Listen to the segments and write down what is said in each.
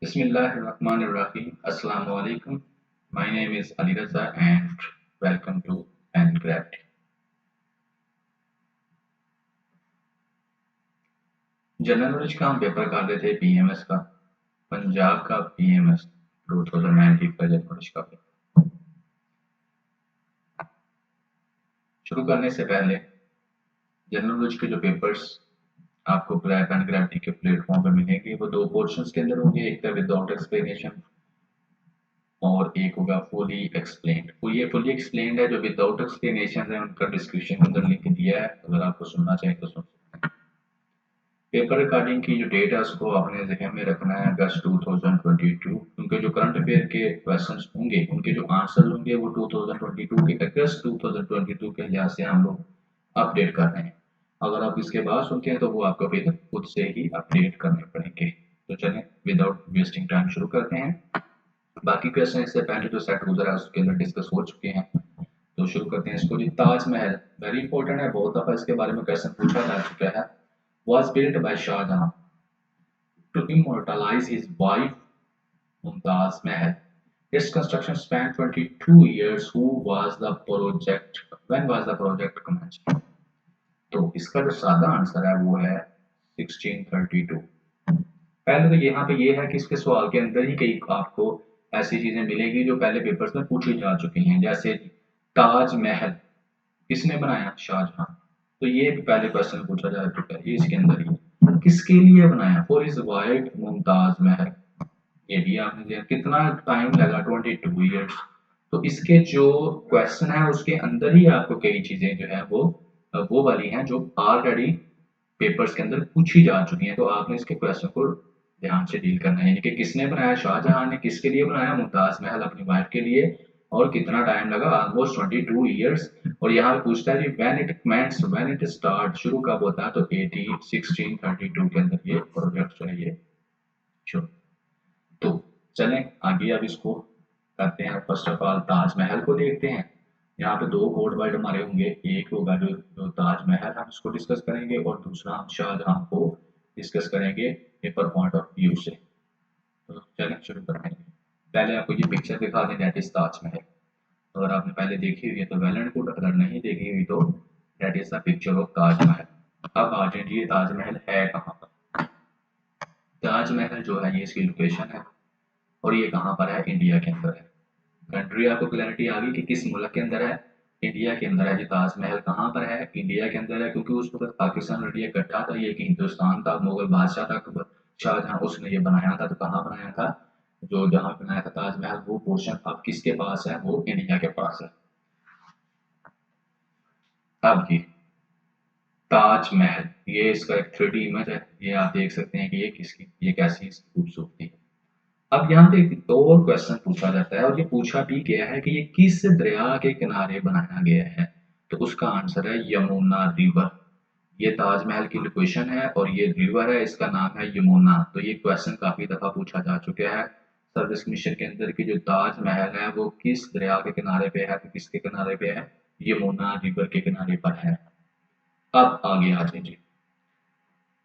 Bismillahirrahmanirrahim. Assalamu alaikum. My name is Ali Raza and welcome to Pen Gravity. General knowledge का हम paper कर रहे थे PMS का, पंजाब का पीएमएस 2019 का जनरल नॉलेज का पेपर। शुरू करने से पहले जनरल नॉलेज के जो पेपर्स आपको पेन ग्रेविटी के प्लेटफॉर्म पर मिलेंगे वो दो पोर्शंस के अंदर होंगे, एक था विदाउट एक्सप्लेनेशन और एक होगा फुली एक्सप्लेन्ड। तो ये फुली एक्सप्लेन्ड है, जो विदाउट एक्सप्लेनेशन है उनका डिस्क्रिप्शन के अंदर लिंक दिया है, अगर आपको सुनना चाहिए तो सुन सकते हैं। पेपर रिकॉर्डिंग की जो डेट है उसको आपने ज़हन में रखना है अगस्त 2022। उनके जो करंट अफेयर के क्वेश्चंस होंगे उनके जो आंसर होंगे वो 2022 के अगस्त 2022 के लिहाज से हम लोग अपडेट कर रहे हैं। अगर आप इसके बाद सुनते हैं तो वो आपको फिर खुद से ही अपडेट करने पड़ेंगे। तो चलें विदाउट वेस्टिंग टाइम शुरू करते हैं। बाकी क्वेश्चन इससे पहले जो सेट गुजरा है उसके अंदर डिस्कस हो चुके हैं, तो शुरू करते हैं इसको। जी, ताजमहल वेरी इंपॉर्टेंट है, बहुत दफा इसके बारे में क्वेश्चन पूछा जा चुका है। was built by Shahjahan to immortalize his wife Mumtaz Mahal. Its construction spanned 22 years. Who was the project? When was the project commenced? तो इसका जो सादा आंसर है वो है 1632। पहले तो यहाँ पे ये है कि इसके सवाल के अंदर ही कई आपको ऐसी चीजें मिलेगी जो पहले पेपर्स में पूछी जा चुकी हैं, जैसे ताजमहल किसने बनाया? शाहजहां। तो ये भी पहले क्वेश्चन पूछा जा चुका है, ये इसके अंदर ही। किसके लिए बनाया? For his wife Mumtaz Mahal. ये भी आपने दिया। कितना टाइम लगा? 22 इयर्स। तो इसके जो क्वेश्चन है उसके अंदर ही आपको कई चीजें जो है वो वाली हैं जो ऑलरेडी पेपर्स के अंदर पूछी जा चुकी हैं। तो आपने इसके क्वेश्चन को ध्यान से डील करना है, यानी कि किसने बनाया? शाहजहां ने। किसके लिए बनाया? मुमताज महल अपनी वाइफ के लिए। और कितना टाइम लगा? Almost 22 years. और यहाँ पे पूछता है जी when it commences, when it start, शुरू कब होता है? तो 1632 के अंदर ये प्रोजेक्ट जो है ये शुरू। तो चलें आगे अब इसको करते हैं। फर्स्ट ऑफ ऑल ताजमहल को देखते हैं। यहाँ पे दो कोड वर्ड हमारे होंगे, एक होगा जो ताजमहल हम इसको डिस्कस करेंगे और दूसरा हम शाहजहां को डिस्कस करेंगे पेपर पॉइंट ऑफ व्यू से। तो चलें शुरू करते हैं। पहले आपको ये पिक्चर दिखा दें, दैट इज ताजमहल। अगर आपने पहले देखी हुई है तो वेल एंड गुड, अगर नहीं देखी हुई तो that is the picture of Taj Mahal. अब आ जाए ये ताजमहल है कहाँ पर? ताजमहल जो है ये इसकी लोकेशन है और ये कहाँ पर है? इंडिया के अंदर है। कंट्री आपको क्लैरिटी आ गई कि किस मुल्क के अंदर है? इंडिया के अंदर है। जी ताजमहल कहाँ पर है? इंडिया के अंदर है, क्योंकि उस वक्त पाकिस्तान इंडिया इकट्ठा था, ये एक हिंदुस्तान था, मुगल बादशाह था शाहजहां, उसने ये बनाया था। तो कहाँ बनाया था? जो जहाँ बनाया था ताजमहल वो पोर्शन अब किसके पास है? वो इंडिया के पास है। अब ये ताजमहल, ये इसका एक 3D इमेज है, ये आप देख सकते हैं कि ये कैसी इसकी खूबसूरती है। अब यहाँ पे दो और क्वेश्चन पूछा जाता है और ये पूछा भी गया है कि ये किस दरिया के किनारे बनाया गया है? तो उसका आंसर है यमुना रिवर। ये ताजमहल की लोकेशन है और ये रिवर है, इसका नाम है यमुना। तो ये क्वेश्चन काफी दफा पूछा जा चुका है सर्विस मिशन के अंदर कि जो ताजमहल है वो किस दरिया के किनारे पे है? तो किसके किनारे पे है? यमुना रिवर के किनारे पर है। अब आगे आ जाइए,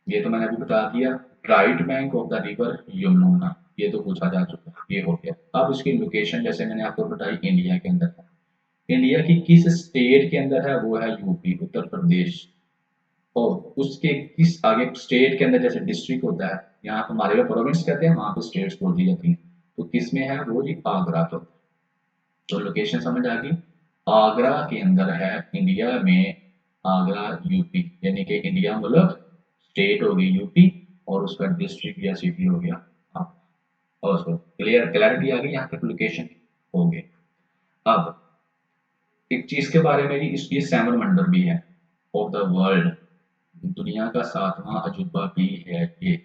ये तो मैंने अभी बता दिया, right bank of the river Yamuna, ये तो पूछा जा चुका है, ये हो गया। अब इसकी लोकेशन जैसे मैंने आपको बताई इंडिया के अंदर है। इंडिया की किस स्टेट के अंदर है? वो है यूपी, उत्तर प्रदेश। और उसके किस आगे स्टेट के अंदर, जैसे डिस्ट्रिक्ट होता है, यहाँ हमारे यहाँ प्रोविंस कहते हैं, वहां पे स्टेट्स बोल दी जाती हैं। तो किस में है? वो जी आगरा के। तो लोकेशन समझ आ गई, आगरा के अंदर है इंडिया में। आगरा यूपी, यानी कि इंडिया मुल्क, स्टेट होगी यूपी और उसका डिस्ट्रिक्ट या सिटी हो गया आप। और उसको क्लैरिटी आ गई यहाँ तक लोकेशन हो गई। अब एक चीज के बारे में, ये सेवन वंडर भी है ऑफ द वर्ल्ड, दुनिया का 7वां अजूबा भी है ये,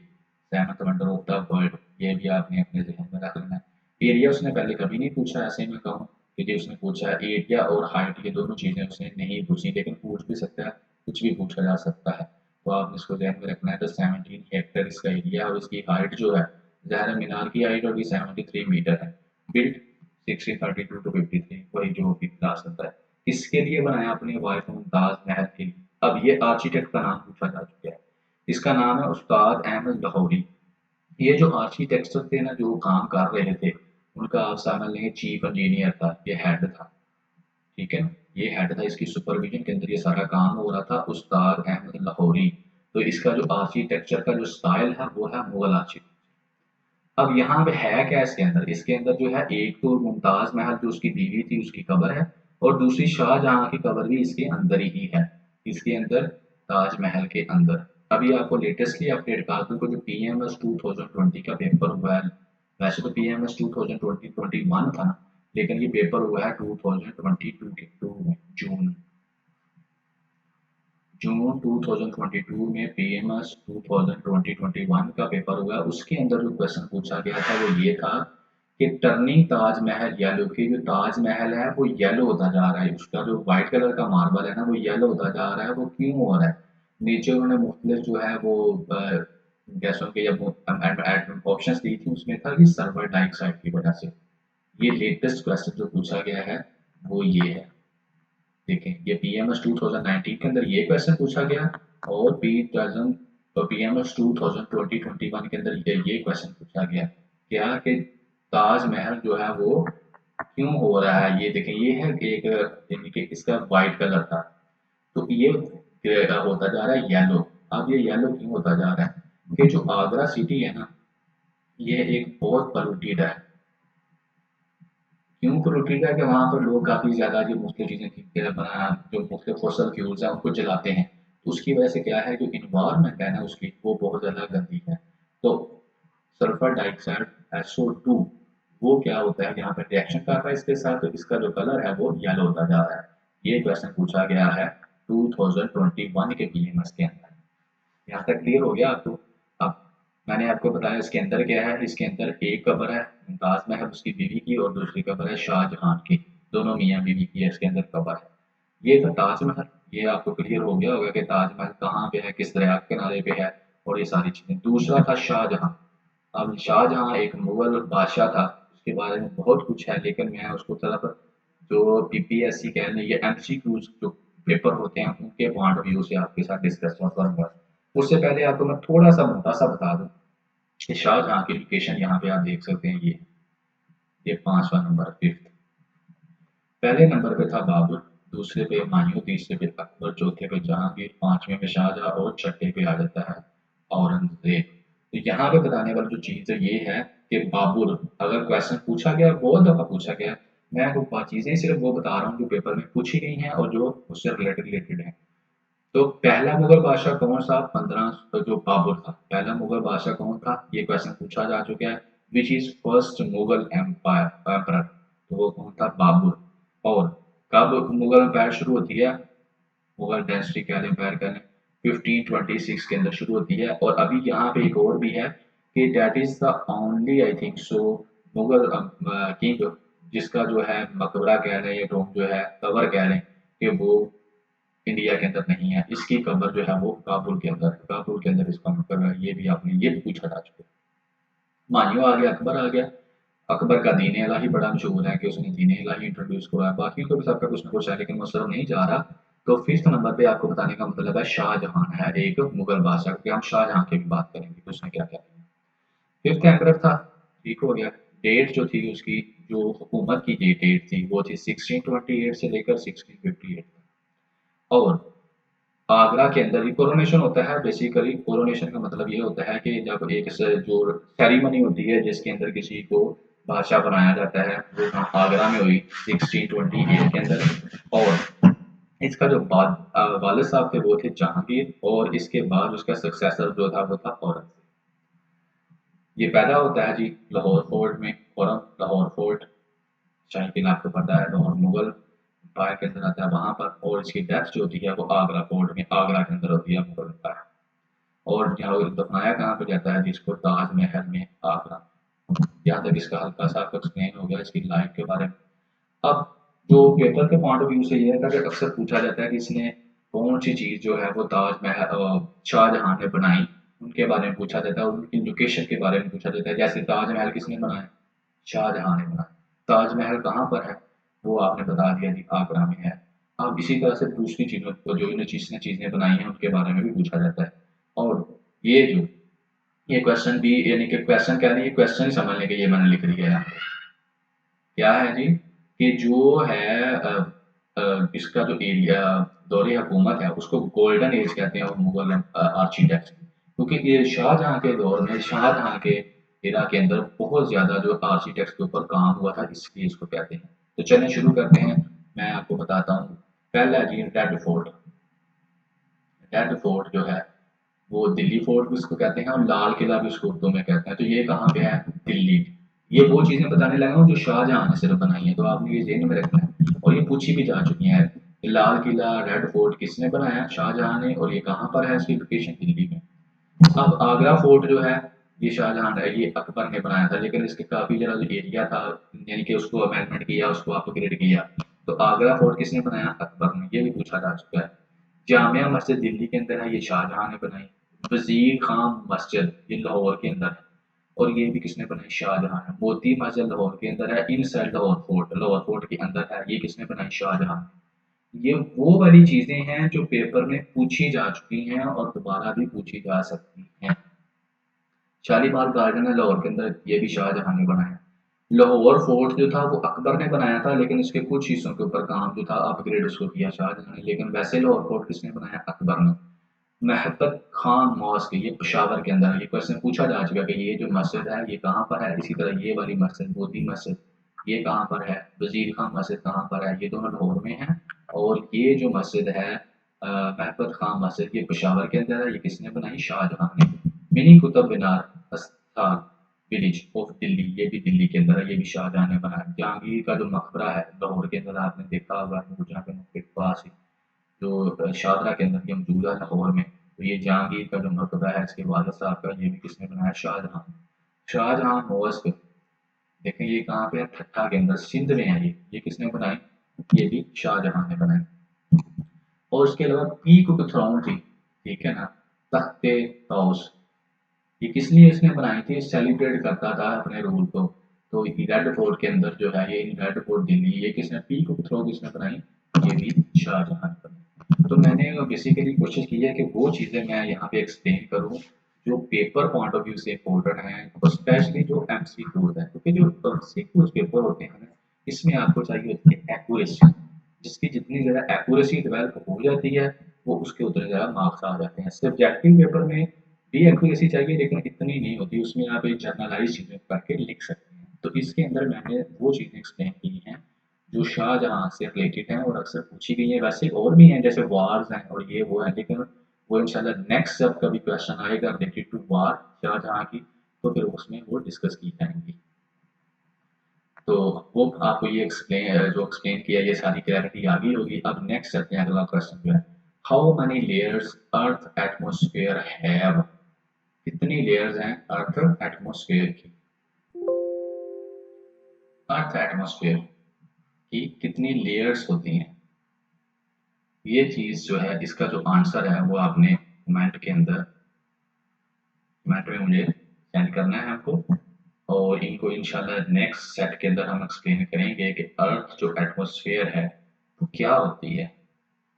seventh wonder of the world. ये भी आपने अपने ज़हन में रख लेना है। एरिया उसने पहले कभी नहीं पूछा, ऐसे में कहूँ कि जो उसने पूछा है एरिया और हाइट, ये दोनों चीज़ें उसने नहीं पूछी, लेकिन पूछ भी सकता है, कुछ भी पूछा जा सकता है। तो आपने इसको ध्यान में रखना है। तो 17 हेक्टेयर इसका एरिया और इसकी हाइट जो है, ज़हरा मीनार की हाइट होगी 73 मीटर है। बिल्ट 1632 to 53, वही जो भी क्लास होता है। किसके लिए बनाया? अपनी वाइफ मुमताज महल के लिए। अब ये आर्किटेक्ट का नाम पूछा जा चुका है, इसका नाम है उस्ताद अहमद लाहौरी। ये जो आर्किटेक्चर थे ना जो काम कर रहे थे, उनका आप समझ लेंगे चीफ इंजीनियर था, ये हेड था। ठीक है, ये हेड था, इसकी सुपरविजन के अंदर ये सारा काम हो रहा था, उस्ताद अहमद लाहौरी। तो इसका जो आर्किटेक्चर का जो स्टाइल है वो है मुगल आर्किटेक्चर। अब यहाँ पे है क्या इसके अंदर, इसके अंदर जो है एक तो मुमताज महल जो उसकी बीवी थी उसकी कब्र है, और दूसरी शाहजहां की कब्र भी इसके अंदर ही है, इसके अंदर ताजमहल के अंदर। अभी आपको लेटेस्टली अपडेट कर दूं कि जो पीएमएस 2020 का पेपर हुआ है, वैसे तो पीएमएस 2021 था, लेकिन ये पेपर हुआ है 2022 के जून जून 2022 में पीएमएस 2021 का पेपर हुआ। उसके अंदर जो क्वेश्चन पूछा गया था वो ये था कि टर्निंग ताजमहल येलो, की जो ताजमहल है वो येलो होता जा रहा है, उसका जो व्हाइट कलर का मार्बल है ना वो येलो होता जा रहा है, वो क्यों हो रहा है। नीचे उन्होंने मुख्तलिफ जो है वो गैसों के जब ऑप्शन दी थी उसमें था कि सल्फर डाइऑक्साइड की वजह से। ये लेटेस्ट क्वेश्चन जो पूछा गया है वो ये है। देखें, ये पीएमएस 2019 के अंदर ये क्वेश्चन पूछा गया, और पीएमएस 2021 के अंदर ये क्वेश्चन पूछा गया क्या कि ताजमहल जो है वो क्यों हो रहा है। ये देखें, ये है कि एक यानी कि इसका व्हाइट कलर था, तो ये होता जा रहा है येलो। अब ये येलो क्यों होता जा रहा है कि जो आगरा सिटी है ना, ये एक बहुत पोल्यूटेड है। क्यों पोल्यूटेड है कि वहाँ पर लोग काफ़ी ज़्यादा जो मुख्तलिफ चीज़ें जो मुख्तलिफ फॉसल फ्यूल्स हैं उनको जलाते हैं, तो उसकी वजह से क्या है जो इन्वायरमेंट है ना उसकी वो बहुत ज़्यादा गंदी है। तो सल्फर डाइऑक्साइड SO2 वो क्या होता है यहाँ पे रिएक्शन कर रहा है इसके साथ, तो इसका जो कलर है वो येलो होता जा रहा है। ये क्वेश्चन पूछा गया है 2021 के पीएमएस के अंदर। यहाँ तक क्लियर हो गया आपको। अब मैंने आपको बताया इसके अंदर क्या है, इसके अंदर एक कब्र है मुमताज महल उसकी बीवी की, और दूसरी कब्र है शाहजहां की, दोनों मियाँ बीवी की है इसके अंदर कब्र है। ये था ताजमहल, ये आपको क्लियर हो गया होगा कि ताजमहल कहाँ पे है, किस दरिया के किनारे पे है, और ये सारी चीजें। दूसरा था शाहजहां। अब शाहजहां एक मुगल बादशाह था, उसके बारे में बहुत कुछ है, लेकिन मैं उसको तरफ जो पीपीएससी कह लें या एमसीक्यूज जो पेपर होते हैं उनके पॉइंट ऑफ व्यू से आपके साथ डिस्कस करूंगा। उससे पहले आपको मैं थोड़ा सा मोटा सा बता दूं कि शाहजहां की लोकेशन यहाँ पे आप देख सकते हैं, ये पांचवा नंबर, फिफ्थ। पहले नंबर पे था बाबर, दूसरे पे हुमायूं, तीसरे पे अकबर, चौथे पे जहांगीर, पांचवें पे शाहजहां, और छठे पे आ जाता है औरंगजेब। तो यहाँ पे बताने वाली जो चीज है ये है कि बाबर, अगर क्वेश्चन पूछा गया बहुत दफा पूछा गया, मैं वो चीजें सिर्फ वो बता रहा हूँ जो पेपर में पूछी गई हैं और जो उससे रिलेटेड है। तो पहला मुगल बादशाह कौन सा, 15, तो जो बाबर था पहला मुगल बादशाह कौन था, ये क्वेश्चन पूछा जा चुका है। Which is first Mughal empire, तो वो कौन था, बाबर। और कब मुगल एम्पायर शुरू होती है, मुगल डायनेस्टी कह लें, एम्पायर कह लें, 1526 के अंदर शुरू होती है। और अभी यहाँ पे एक और भी है कि that is the only I think so Mughal king जिसका जो है मकबरा कह लें या टॉम जो है कबर कह लें कि वो इंडिया के अंदर नहीं है, इसकी कब्र जो है वो काबुल के अंदर इसका मकबरा है। ये भी आपने ये भी पूछा जा चुका है। मानियो आ गया, अकबर आ गया। अकबर का दीन इलाही बड़ा मशहूर है कि उसने दीन इलाही इंट्रोड्यूस किया, बाकी तो भी सबका कुछ ना कुछ है, लेकिन वो सब नहीं जा रहा। तो फिफ्थ नंबर पे आपको बताने का मतलब है शाहजहां है एक मुगल बादशाह, क्योंकि हम शाहजहां की भी बात करेंगे कि उसने क्या क्या किया। फिफ्थ एम्परर था, ठीक हो गया। डेट जो थी उसकी, जो हुकूमत की डेट थी वो थी 1628 से लेकर 1658 तक। और आगरा के अंदर ही कोरोनेशन होता है। बेसिकली कोरोनेशन का मतलब ये होता है कि जब एक जो सेरेमनी होती है जिसके अंदर किसी को बादशाह बनाया जाता है, वो आगरा में हुई 1628 के अंदर। और इसका जो वालिद साहब थे वो थे जहांगीर, और इसके बाद उसका सक्सेसर जो था वो था औरंगजेब। ये पैदा होता है जी लाहौर फोर्ट में, लाहौर फोर्ट शाही किला आपको पता है, लाहौर मुगल एम्पायर के अंदर आता है वहां पर। और इसकी डेथ जो होती है वो आगरा फोर्ट में, आगरा के अंदर होती है मुगल एम्पायर। और यहाँ दफनाया कहाँ पे जाता है जिसको, ताजमहल में, आगरा। यहाँ तक इसका हल्का सा आपको एक्सप्लेन हो गया इसकी लाइफ के बारे में। अब जो पेपर के पॉइंट ऑफ व्यू से ये है कि अक्सर पूछा जाता है कि इसने कौन सी चीज जो है वो ताजमहल शाहजहां ने बनाई, उनके बारे में पूछा जाता है, और उनकी लोकेशन के बारे में पूछा जाता है। जैसे ताजमहल किसने बनाया, शाहजहां ने बनाया। ताजमहल कहाँ पर है, वो आपने बता दिया जी आगरा में है। अब इसी तरह से दूसरी चीजों को जो इन चीजें बनाई हैं उनके बारे में भी पूछा जाता है। और ये जो ये क्वेश्चन भी, यानी कि क्वेश्चन क्या नहीं, ये क्वेश्चन ही समझ लेंगे, ये मैंने लिख दिया है। क्या है जी, कि जो है इसका जो एरिया दौरे हुकूमत है उसको गोल्डन एज कहते हैं, और मुगल आर्किटेक्ट, क्योंकि ये शाहजहां के दौर में, शाहजहां के इरा के अंदर बहुत ज़्यादा जो आर्किटेक्ट के ऊपर काम हुआ था, इसलिए इसको कहते हैं। तो चलें शुरू करते हैं, मैं आपको बताता हूँ। पहला है जी रेड फोर्ट। रेड फोर्ट जो है वो दिल्ली फोर्ट भी उसको कहते हैं, और लाल किला भी उसको उर्दू में कहते हैं। तो ये कहाँ पे है? दिल्ली। ये वो चीजें बताने लगा हूँ जो शाहजहां ने सिर्फ बनाई है, तो आपने ये जेहन में रखना है, और ये पूछी भी जा चुकी है। लाल किला, रेड फोर्ट किसने बनाया? शाहजहां ने। और ये कहाँ पर है? इसकी लोकेशन दिल्ली में। अब आगरा फोर्ट जो है, ये शाहजहां है, ये अकबर ने बनाया था, लेकिन इसके काफी जरा जो एरिया था, यानी कि उसको अमेंडमेंट किया, उसको अपग्रेड किया। तो आगरा फोर्ट किसने बनाया? अकबर ने। ये भी पूछा जा चुका है। जामिया मस्जिद दिल्ली के अंदर है, ये शाहजहां ने बनाई। वजीर खां मस्जिद ये लाहौर के अंदर है, और ये भी किसने बनाई? शाहजहां ने। मोती मस्जिद लाहौर के अंदर है, inside Lahore fort, Lahore fort के अंदर है, ये किसने बनाई? शाहजहां ने। ये वो वाली चीजें हैं जो पेपर में पूछी जा चुकी हैं और दोबारा भी पूछी जा सकती हैं। शालीमार गार्डन है लाहौर के अंदर, ये भी शाहजहां ने बनाया। लाहौर फोर्ट जो था वो अकबर ने बनाया था, लेकिन इसके कुछ हिस्सों के ऊपर काम जो था अपग्रेड उसको किया शाहजहां ने, लेकिन वैसे लाहौर फोर्ट किसने बनाया? अकबर ने। महबत खान मॉस्क ये पेशावर के अंदर है। ये क्वेश्चन पूछा जा चुका है कि ये जो मस्जिद है ये कहाँ पर है। इसी तरह ये वाली मस्जिद, मोती मस्जिद, ये कहाँ पर है? वजीर खान मस्जिद कहाँ पर है? ये दोनों लाहौर में है। और ये जो मस्जिद है महबत खान मस्जिद, ये पेशावर के अंदर है। ये किसने बनाई? शाहजहां ने। मिनी कुतुब मीनार अस्तार विलेज ऑफ दिल्ली, ये भी दिल्ली के अंदर है, ये भी शाहजहां ने बनाया। जहांगीर का जो मकबरा है लाहौर के अंदर, आपने देखा होगा नूरजहां के मकबरे के पास ही, जो शाहदरा के अंदर ये मौजूद है लाहौर में। तो ये जहांगीर का जो मकबरा है इसके वालिद साहब का, ये भी किसने बनाया? शाहजहां। शाहजहां मोस्क, देखें ये कहाँ पे है? ठट्ठा के अंदर, सिंध में है ये किसने बनाई? ये भी शाहजहां ने बनाई। और उसके अलावा पीक ऑफ थ्रोन थी, ठीक है ना, तख्ते तौस, ये किस लिए इसने बनाई थी? सेलिब्रेट करता था अपने रूल को। तो रेड फोर्ट के अंदर जो है, ये रेड फोर्ट दिल्ली, ये किसने पीक ऑफ थ्रो किसने बनाई? ये भी शाहजहां ने बनाई। तो मैंने बेसिकली कोशिश की है कि वो चीज़ें मैं यहाँ पे एक्सप्लेन करूँ जो पेपर पॉइंट ऑफ व्यू से इम्पोर्टेंट है, और स्पेशली जो एमसीक्यूज है, क्योंकि जो एमसीक्यूज पेपर होते हैं ना, इसमें आपको चाहिए होती है एक्यूरेसी। जिसकी जितनी ज़्यादा एक्यूरेसी डेवलप हो जाती है, वो उसके उतने ज़्यादा मार्क्स आ जाते हैं। सब्जेक्टिव पेपर में भी एक्यूरेसी चाहिए, लेकिन इतनी नहीं होती, उसमें आप एक जर्नलाइज चीज़ें करके लिख सकते हैं। तो इसके अंदर मैंने वो चीज़ें एक्सप्लेन की हैं जो शाहजहां से रिलेटेड हैं और अक्सर पूछी गई हैं। वैसे और भी हैं, जैसे वार्स हैं और ये वो है, लेकिन वो इंशाल्लाह नेक्स्ट जब कभी क्वेश्चन आएगा रिलेटेड टू वार शाहजहां की, तो फिर उसमें वो डिस्कस की जाएंगी। तो वो आपको ये एक्सप्लेन, जो एक्सप्लेन किया, ये सारी क्लैरिटी आ गई होगी। अब नेक्स्ट चलते हैं, अगला क्वेश्चन जो है, how many layers earth atmosphere have? कितनी लेयर्स हैं अर्थ एटमॉस्फेयर की? अर्थ एटमॉस्फेयर की कितनी लेयर्स होती हैं? ये चीज जो है, इसका जो आंसर है वो आपने कमेंट के अंदर, कमेंट में मुझे सेंड करना है आपको, और इनको इंशाल्लाह नेक्स्ट सेट के अंदर हम एक्सप्लेन करेंगे कि अर्थ जो एटमॉस्फेयर है वो क्या होती है,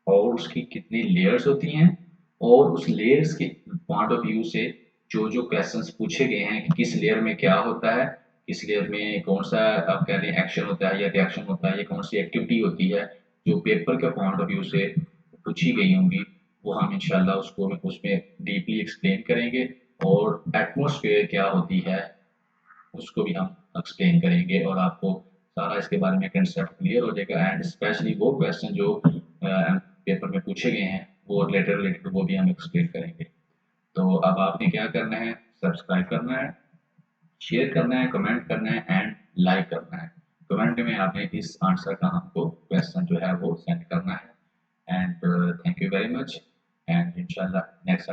और उसकी कितनी लेयर्स होती हैं, और उस लेयर्स के पॉइंट ऑफ व्यू से जो जो क्वेश्चंस पूछे गए हैं कि किस लेयर में क्या होता है, किस लेयर में कौन सा आप कह रहे हैं एक्शन होता है या रिएक्शन होता है, या कौन सी एक्टिविटी होती है, जो पेपर के पॉइंट ऑफ व्यू से पूछी गई होंगी, वो हम इंशाल्लाह उसको उसमें डीपली एक्सप्लेन करेंगे। और एटमॉस्फेयर क्या होती है उसको भी हम एक्सप्लेन करेंगे, और आपको सारा इसके बारे में कंसेप्ट क्लियर हो जाएगा। एंड स्पेशली वो क्वेश्चन जो पेपर में पूछे गए हैं वो रिलेटेड वो भी हम एक्सप्लेन करेंगे। तो अब आपने क्या करना है? सब्सक्राइब करना है, शेयर करना है, कमेंट करना है, एंड लाइक करना है। कमेंट में आपने इस आंसर का हमको क्वेश्चन जो है वो सेंड करना है। And thank you very much, and इंशाल्लाह नेक्स्ट